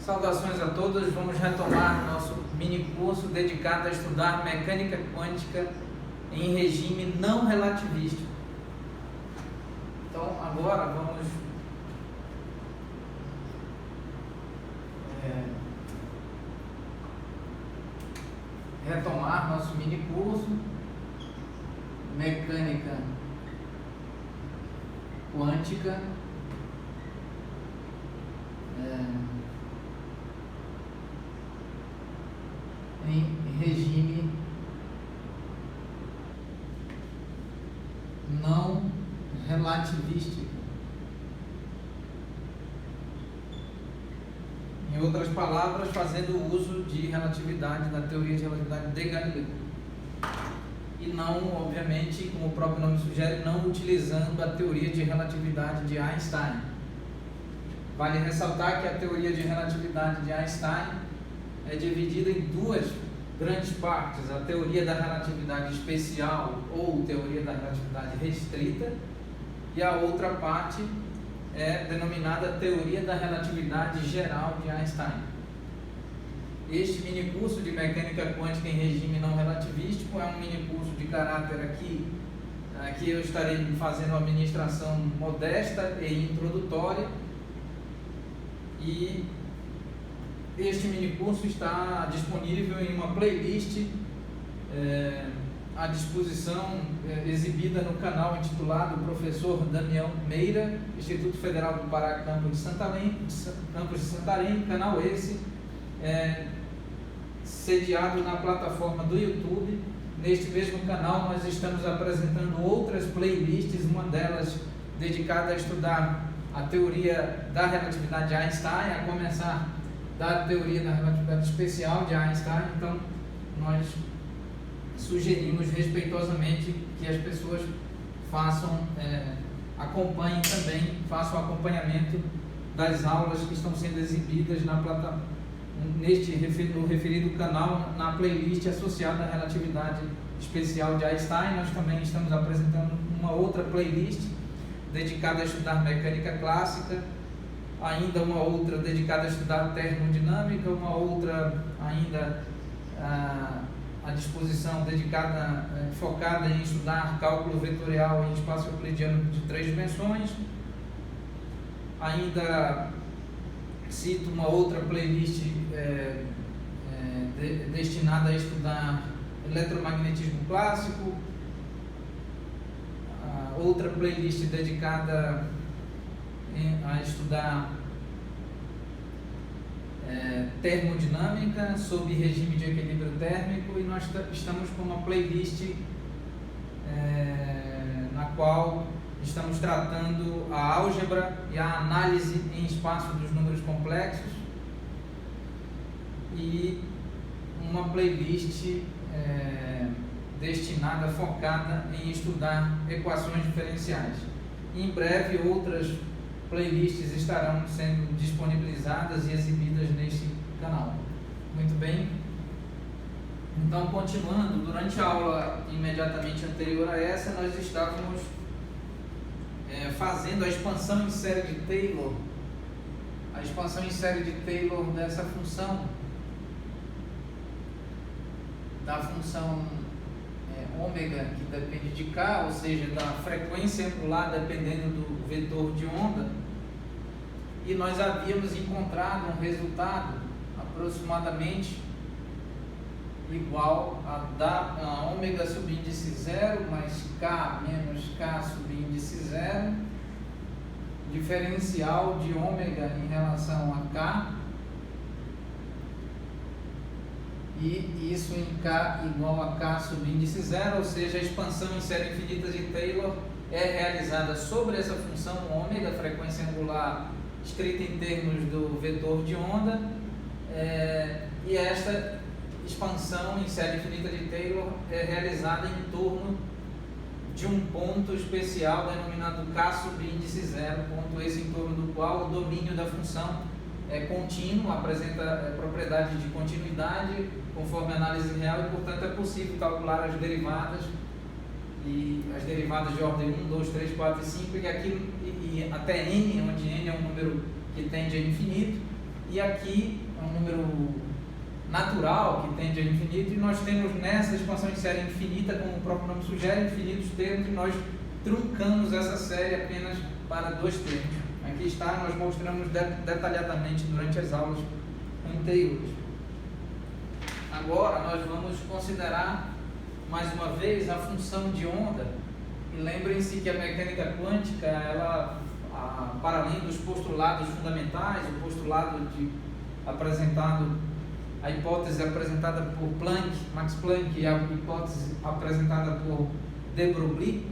Saudações a todos, vamos retomar nosso mini curso dedicado a estudar mecânica quântica em regime não relativístico. Então agora vamos retomar nosso mini curso mecânica quântica em regime não relativístico. Em outras palavras, fazendo uso de relatividade, da teoria de relatividade de Galileu. E não, obviamente, como o próprio nome sugere, não utilizando a teoria de relatividade de Einstein. Vale ressaltar que a teoria de relatividade de Einstein é dividida em duas grandes partes: a teoria da relatividade especial ou teoria da relatividade restrita, e a outra parte é denominada teoria da relatividade geral de Einstein. Este mini curso de mecânica quântica em regime não relativístico é um mini curso de caráter aqui eu estarei fazendo uma administração modesta e introdutória, e este mini curso está disponível em uma playlist à disposição, exibida no canal intitulado Professor Damião Meira, Instituto Federal do Pará, Campus de Santarém, canal esse sediado na plataforma do YouTube. Neste mesmo canal nós estamos apresentando outras playlists, uma delas dedicada a estudar a teoria da relatividade de Einstein, a começar da teoria da relatividade especial de Einstein. Então nós sugerimos respeitosamente que as pessoas acompanhem também, façam acompanhamento das aulas que estão sendo exibidas no referido canal, na playlist associada à relatividade especial de Einstein. Nós também estamos apresentando uma outra playlist dedicada a estudar mecânica clássica, ainda uma outra dedicada a estudar termodinâmica, uma outra ainda à disposição focada em estudar cálculo vetorial em espaço euclidiano de 3 dimensões. Ainda cito uma outra playlist destinada a estudar eletromagnetismo clássico, outra playlist dedicada a estudar termodinâmica sob regime de equilíbrio térmico, e nós estamos com uma playlist na qual estamos tratando a álgebra e a análise em espaço dos números complexos, e uma playlist destinada, focada em estudar equações diferenciais. Em breve outras playlists estarão sendo disponibilizadas e exibidas neste canal. Muito bem. Então, continuando, durante a aula imediatamente anterior a essa, nós estávamos fazendo a expansão em série de Taylor. A expansão em série de Taylor dessa função, da função ômega, que depende de K, ou seja, da frequência angular dependendo do vetor de onda, e nós havíamos encontrado um resultado aproximadamente igual a ômega subíndice 0 mais K menos K subíndice 0, diferencial de ômega em relação a K, e isso em K igual a K subíndice 0, ou seja, a expansão em série infinita de Taylor é realizada sobre essa função ômega, frequência angular escrita em termos do vetor de onda, e esta expansão em série infinita de Taylor é realizada em torno de um ponto especial denominado K subíndice 0, ponto esse em torno do qual o domínio da função é contínuo, apresenta propriedade de continuidade conforme a análise real, e portanto é possível calcular as derivadas, e as derivadas de ordem 1, 2, 3, 4 e 5, e até n, onde n é um número que tende a infinito, e aqui é um número natural que tende a infinito, e nós temos nessa expansão de série infinita, como o próprio nome sugere, infinitos termos, e nós truncamos essa série apenas para 2 termos. Aqui está, nós mostramos detalhadamente durante as aulas anteriores. Agora nós vamos considerar mais uma vez a função de onda, e lembrem-se que a mecânica quântica, ela, para além dos postulados fundamentais, o postulado apresentado, a hipótese apresentada por Planck, Max Planck, e a hipótese apresentada por de Broglie,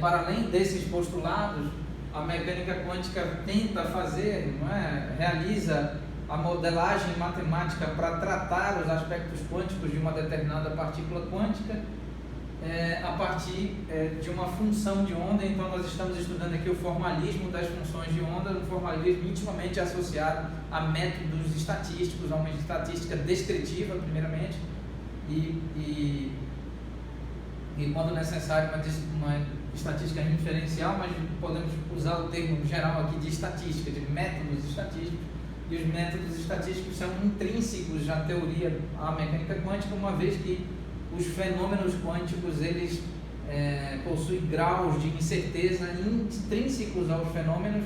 para além desses postulados, a mecânica quântica tenta fazer, realiza a modelagem matemática para tratar os aspectos quânticos de uma determinada partícula quântica a partir de uma função de onda. Então nós estamos estudando aqui o formalismo das funções de onda, um formalismo intimamente associado a métodos estatísticos, a uma estatística descritiva primeiramente, e quando necessário uma estatística inferencial, mas podemos usar o termo geral aqui de estatística, de métodos estatísticos, e os métodos estatísticos são intrínsecos à teoria, à mecânica quântica, uma vez que os fenômenos quânticos, eles possuem graus de incerteza intrínsecos aos fenômenos,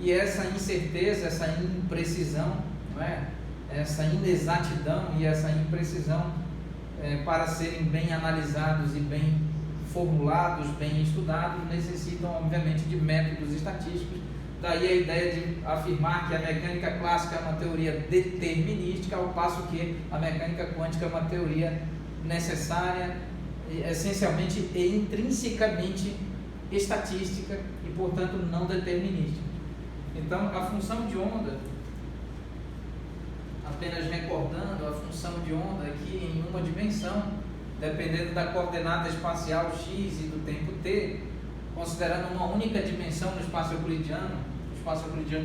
e essa incerteza, essa imprecisão, essa inexatidão e essa imprecisão, para serem bem analisados e bem formulados, bem estudados, necessitam obviamente de métodos estatísticos. Daí a ideia de afirmar que a mecânica clássica é uma teoria determinística, ao passo que a mecânica quântica é uma teoria necessária, essencialmente e intrinsecamente estatística e, portanto, não determinística. Então, a função de onda, apenas recordando, a função de onda aqui em uma dimensão, dependendo da coordenada espacial x e do tempo t, considerando uma única dimensão no espaço euclidiano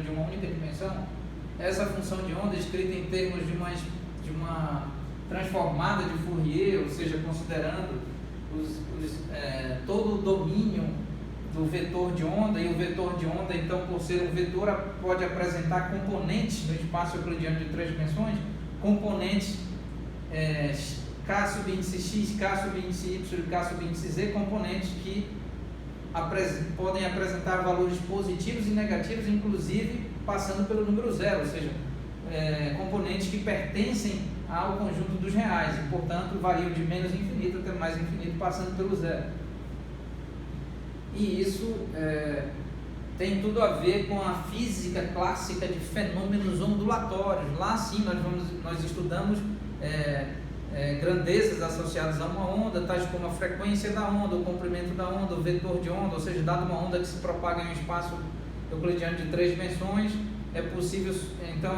de uma única dimensão, essa função de onda escrita em termos de uma transformada de Fourier, ou seja, considerando todo o domínio do vetor de onda, e o vetor de onda, então, por ser um vetor, pode apresentar componentes no espaço euclidiano de 3 dimensões, componentes k sub índice x, k sub índice y e k sub índice z, componentes que podem apresentar valores positivos e negativos, inclusive passando pelo número zero, ou seja, componentes que pertencem ao conjunto dos reais e, portanto, variam de menos infinito até mais infinito, passando pelo zero. E isso tem tudo a ver com a física clássica de fenômenos ondulatórios. Lá sim nós estudamos grandezas associadas a uma onda, tais como a frequência da onda, o comprimento da onda, o vetor de onda, ou seja, dado uma onda que se propaga em um espaço euclidiano de 3 dimensões, é possível então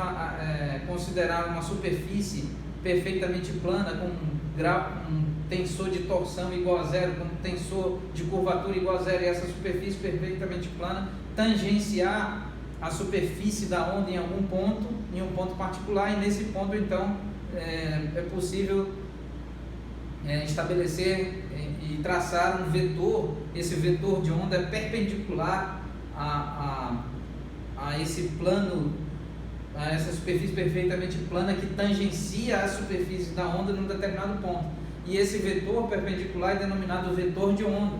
considerar uma superfície perfeitamente plana com um tensor de torção igual a zero, com um tensor de curvatura igual a zero, e essa superfície perfeitamente plana tangenciar a superfície da onda em algum ponto, em um ponto particular, e nesse ponto então é possível estabelecer e traçar um vetor. Esse vetor de onda é perpendicular a esse plano, a essa superfície perfeitamente plana que tangencia a superfície da onda num determinado ponto. E esse vetor perpendicular é denominado vetor de onda.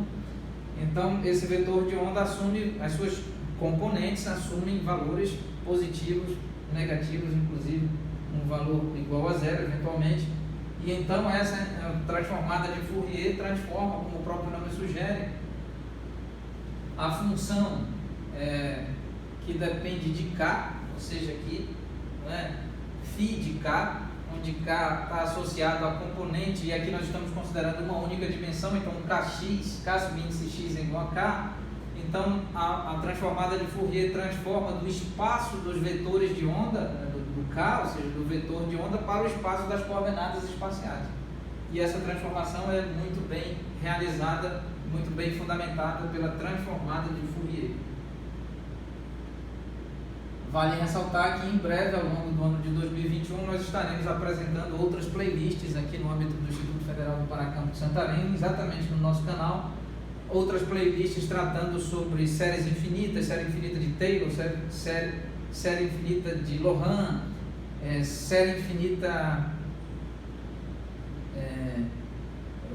Então, esse vetor de onda assume, as suas componentes assumem valores positivos, negativos, inclusive um valor igual a zero, eventualmente. E então essa transformada de Fourier transforma, como o próprio nome sugere, a função que depende de K, ou seja, aqui, φ de K, onde K está associado a componente, e aqui nós estamos considerando uma única dimensão, então Kx, K sub índice x é igual a K. Então a transformada de Fourier transforma do espaço dos vetores de onda, do K, ou seja, do vetor de onda, para o espaço das coordenadas espaciais. E essa transformação é muito bem realizada, muito bem fundamentada pela transformada de Fourier. Vale ressaltar que em breve, ao longo do ano de 2021, nós estaremos apresentando outras playlists aqui no âmbito do Instituto Federal do Paracampo de Santarém, exatamente no nosso canal. Outras playlists tratando sobre séries infinitas, série infinita de Taylor, série infinita de Laurent, série infinita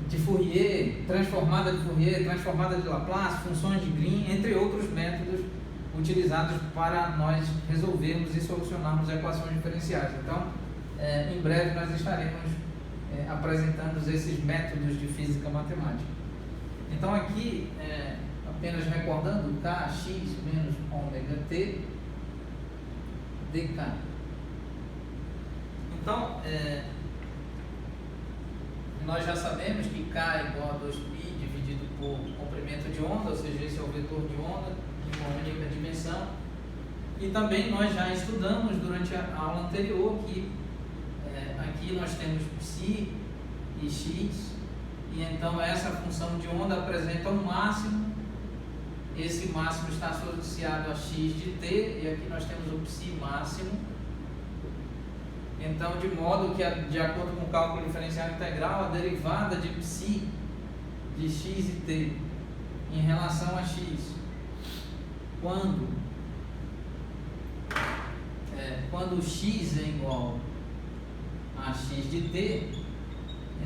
de Fourier, transformada de Fourier, transformada de Laplace, funções de Green, entre outros métodos utilizados para nós resolvermos e solucionarmos equações diferenciais. Então, em breve nós estaremos apresentando esses métodos de física matemática. Então aqui, apenas recordando, kx menos ômega t dk. Então, nós já sabemos que k é igual a 2π dividido por comprimento de onda, ou seja, esse é o vetor de onda em uma única dimensão. E também nós já estudamos durante a aula anterior que aqui nós temos ψ e x, e então essa função de onda apresenta um máximo. Esse máximo está associado a x de t, e aqui nós temos o ψ máximo. Então, de modo que, de acordo com o cálculo diferencial integral, a derivada de ψ de x e t em relação a x, quando x é igual a x de t,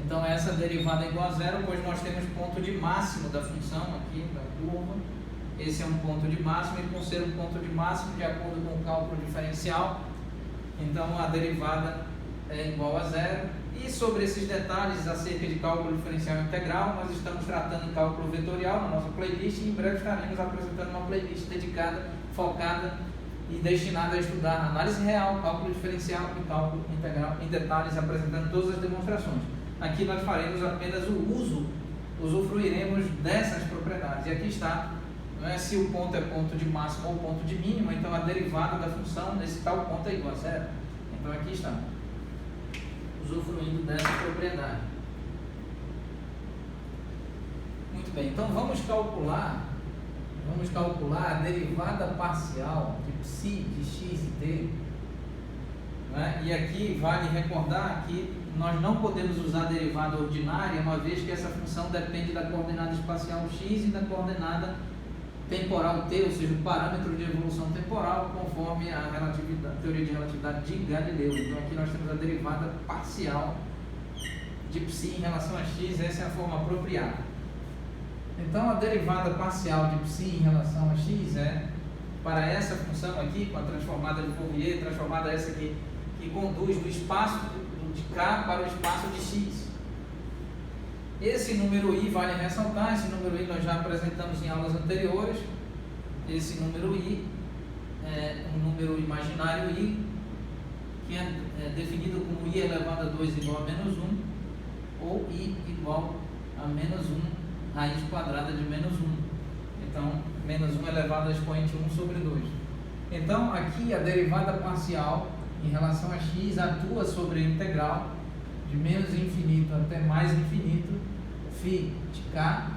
então essa derivada é igual a zero, pois nós temos ponto de máximo da função aqui da curva. Esse é um ponto de máximo, e por ser um ponto de máximo, de acordo com o cálculo diferencial, então a derivada é igual a zero. E sobre esses detalhes acerca de cálculo diferencial integral, nós estamos tratando em cálculo vetorial na nossa playlist, e em breve estaremos apresentando uma playlist dedicada, focada e destinada a estudar análise real, cálculo diferencial e cálculo integral em detalhes, apresentando todas as demonstrações. Aqui nós faremos apenas o uso, usufruiremos dessas propriedades. E aqui está, não é, se o ponto é ponto de máximo ou ponto de mínimo, então a derivada da função nesse tal ponto é igual a zero. Então aqui está, usufruindo dessa propriedade. Muito bem, então vamos calcular a derivada parcial de ψ de x e t, né? E aqui vale recordar que nós não podemos usar a derivada ordinária, uma vez que essa função depende da coordenada espacial x e da coordenada temporal t, ou seja, o parâmetro de evolução temporal, conforme a teoria de relatividade de Galileu. Então aqui nós temos a derivada parcial de ψ em relação a x, essa é a forma apropriada. Então a derivada parcial de ψ em relação a x é, para essa função aqui, com a transformada de Fourier, transformada essa aqui, que conduz do espaço de k para o espaço de x. Esse número i, vale ressaltar, esse número i nós já apresentamos em aulas anteriores. Esse número i é um número imaginário i, que é definido como i elevado a 2 igual a menos 1, ou i igual a menos 1 raiz quadrada de menos 1. Então, menos 1 elevado a expoente 1 sobre 2. Então, aqui a derivada parcial em relação a x atua sobre a integral de menos infinito até mais infinito, φ de k,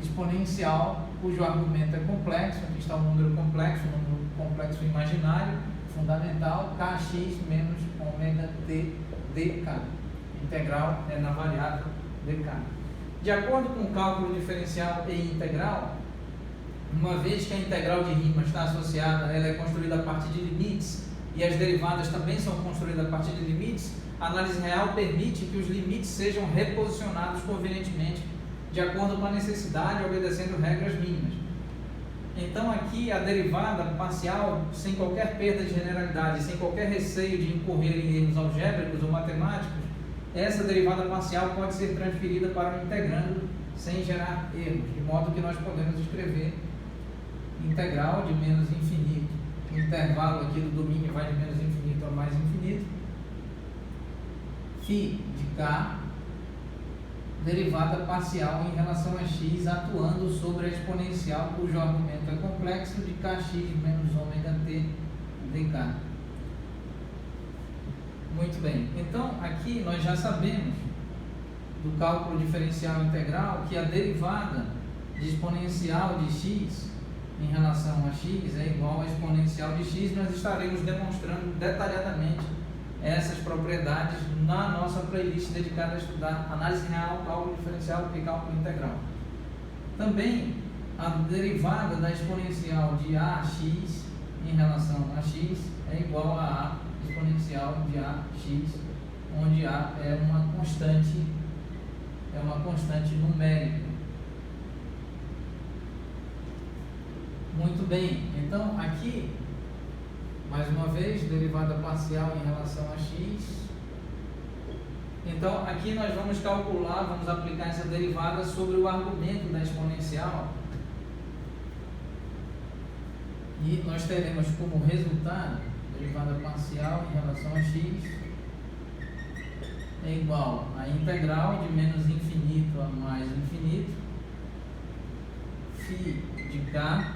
exponencial, cujo argumento é complexo. Aqui está um número complexo imaginário, fundamental, kx menos ômega t dk. Integral é na variável dk. De acordo com o cálculo diferencial e integral, uma vez que a integral de Riemann está associada, ela é construída a partir de limites, e as derivadas também são construídas a partir de limites, a análise real permite que os limites sejam reposicionados convenientemente, de acordo com a necessidade, obedecendo regras mínimas. Então aqui a derivada parcial, sem qualquer perda de generalidade, sem qualquer receio de incorrer em erros algébricos ou matemáticos, essa derivada parcial pode ser transferida para o integrando sem gerar erros, de modo que nós podemos escrever integral de menos infinito. O intervalo aqui do domínio vai de menos infinito a mais infinito. Φ de k, derivada parcial em relação a x, atuando sobre a exponencial, cujo argumento é complexo, de kx menos ômega t dk. Muito bem, então aqui nós já sabemos do cálculo diferencial integral que a derivada de exponencial de x em relação a x é igual a exponencial de x. Nós estaremos demonstrando detalhadamente essas propriedades na nossa playlist dedicada a estudar análise real, cálculo diferencial e cálculo integral. Também a derivada da exponencial de ax em relação a x é igual a A exponencial de AX, onde A é uma constante numérica. Muito bem, então aqui, mais uma vez, derivada parcial em relação a x. Então aqui nós vamos calcular, vamos aplicar essa derivada sobre o argumento da exponencial. E nós teremos como resultado, derivada parcial em relação a x é igual a integral de menos infinito a mais infinito, φ de k.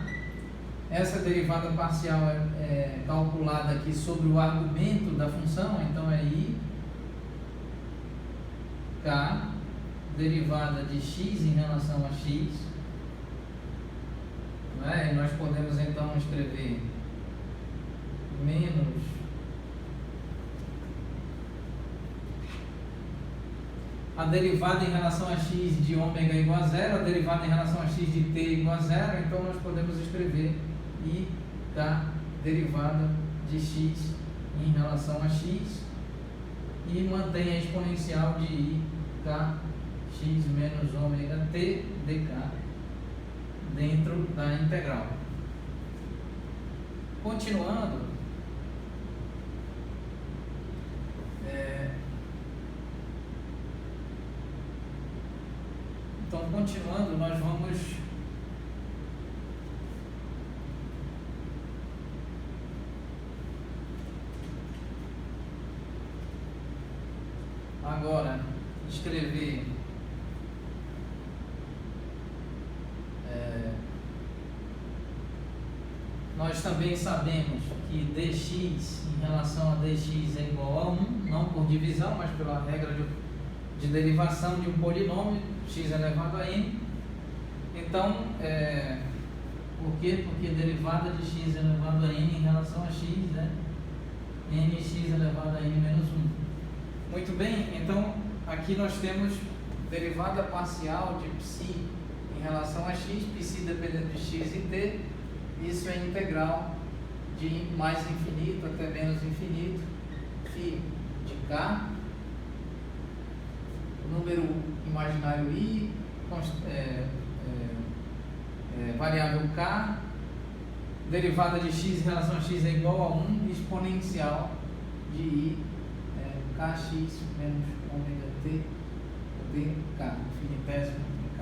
Essa derivada parcial é calculada aqui sobre o argumento da função, então é i k, derivada de x em relação a x. E nós podemos então escrever menos a derivada em relação a x de ômega igual a zero, a derivada em relação a x de t igual a zero, então nós podemos escrever i da derivada de x em relação a x e mantém a exponencial de i k x menos ômega t dk dentro da integral. Continuando, nós vamos agora escrever nós também sabemos que dx em relação a dx é igual a 1, não por divisão, mas pela regra de derivação de um polinômio, x elevado a n. Então, por quê? Porque derivada de x elevado a n em relação a x é nx elevado a n menos 1. Muito bem, então aqui nós temos derivada parcial de psi em relação a x, psi dependendo de x e t. Isso é integral de mais infinito até menos infinito, φ de k, número imaginário i, variável k, derivada de x em relação a x é igual a 1, exponencial de i, kx menos ômega t dk, infinitésimo de k.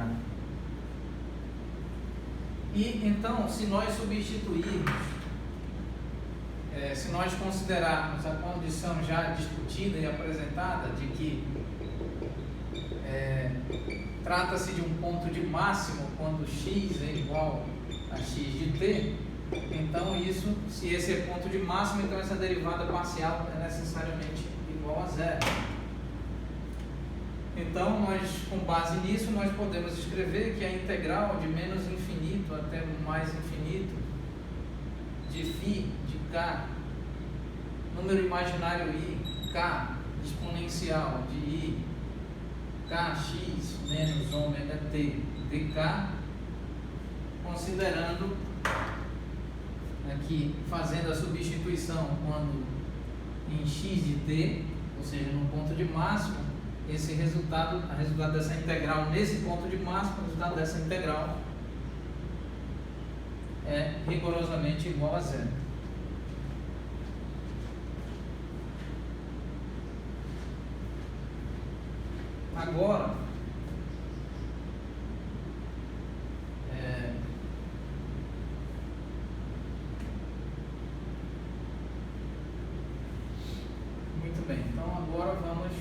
E então, se nós substituirmos, se nós considerarmos a condição já discutida e apresentada de que trata-se de um ponto de máximo quando x é igual a x de t, então isso, se esse é ponto de máximo, então essa derivada parcial é necessariamente igual a zero. Então, com base nisso, nós podemos escrever que a integral de menos infinito até mais infinito de φ de k, número imaginário i, k, exponencial de i, kx menos ômega t dk, considerando aqui, fazendo a substituição quando em x de t, ou seja, no ponto de máximo, esse resultado, o resultado dessa integral nesse ponto de máximo, o resultado dessa integral é rigorosamente igual a zero. Agora, muito bem, então agora vamos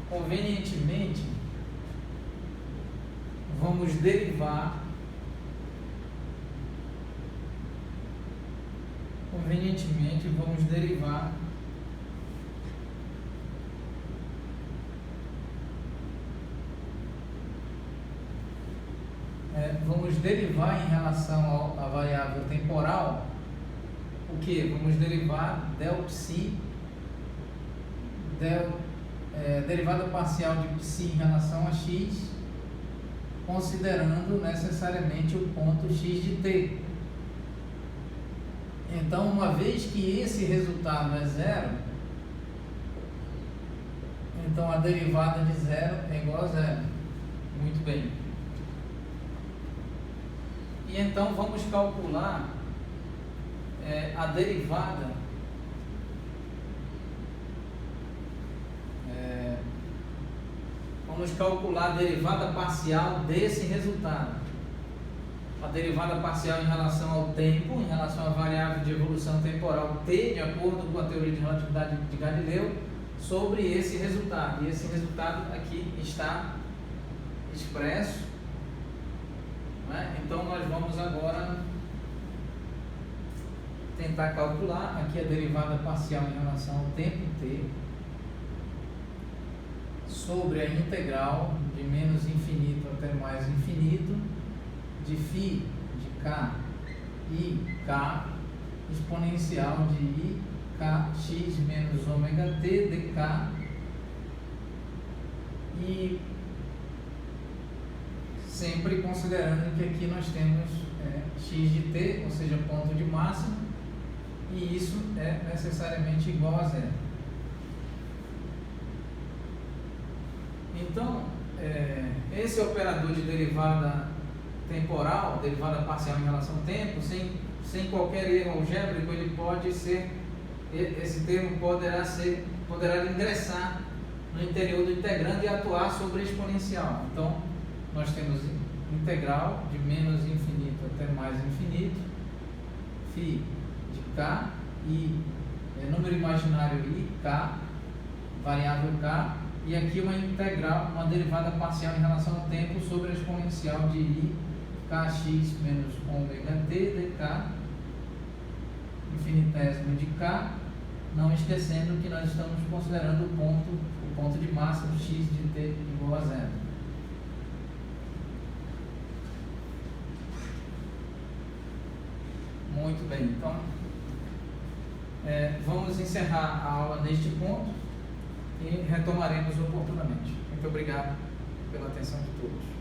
convenientemente vamos derivar em relação à variável temporal o que? Vamos derivar del psi, derivada parcial de psi em relação a x considerando necessariamente o ponto x de t. Então, uma vez que esse resultado é zero, então a derivada de zero é igual a zero. Muito bem. E então vamos calcular a derivada vamos calcular a derivada parcial desse resultado. A derivada parcial em relação ao tempo, em relação à variável de evolução temporal t, de acordo com a teoria de relatividade de Galileu, sobre esse resultado. E esse resultado aqui está expresso. Então nós vamos agora tentar calcular aqui a derivada parcial em relação ao tempo t sobre a integral de menos infinito até mais infinito de φ de k i k exponencial de i k x menos ômega t dk, e sempre considerando que aqui nós temos x de t, ou seja, ponto de máximo, e isso é necessariamente igual a zero. Então, esse operador de derivada temporal, derivada parcial em relação ao tempo, sem qualquer erro algébrico, ele pode ser, esse termo poderá ingressar no interior do integrando e atuar sobre a exponencial. Então, nós temos integral de menos infinito até mais infinito, φ de k, i número imaginário i, k, variável k, e aqui uma integral, uma derivada parcial em relação ao tempo sobre a exponencial de i, kx menos ômega t dk, infinitésimo de k, não esquecendo que nós estamos considerando o ponto de máximo x de t igual a zero. Muito bem, então vamos encerrar a aula neste ponto e retomaremos oportunamente. Muito obrigado pela atenção de todos.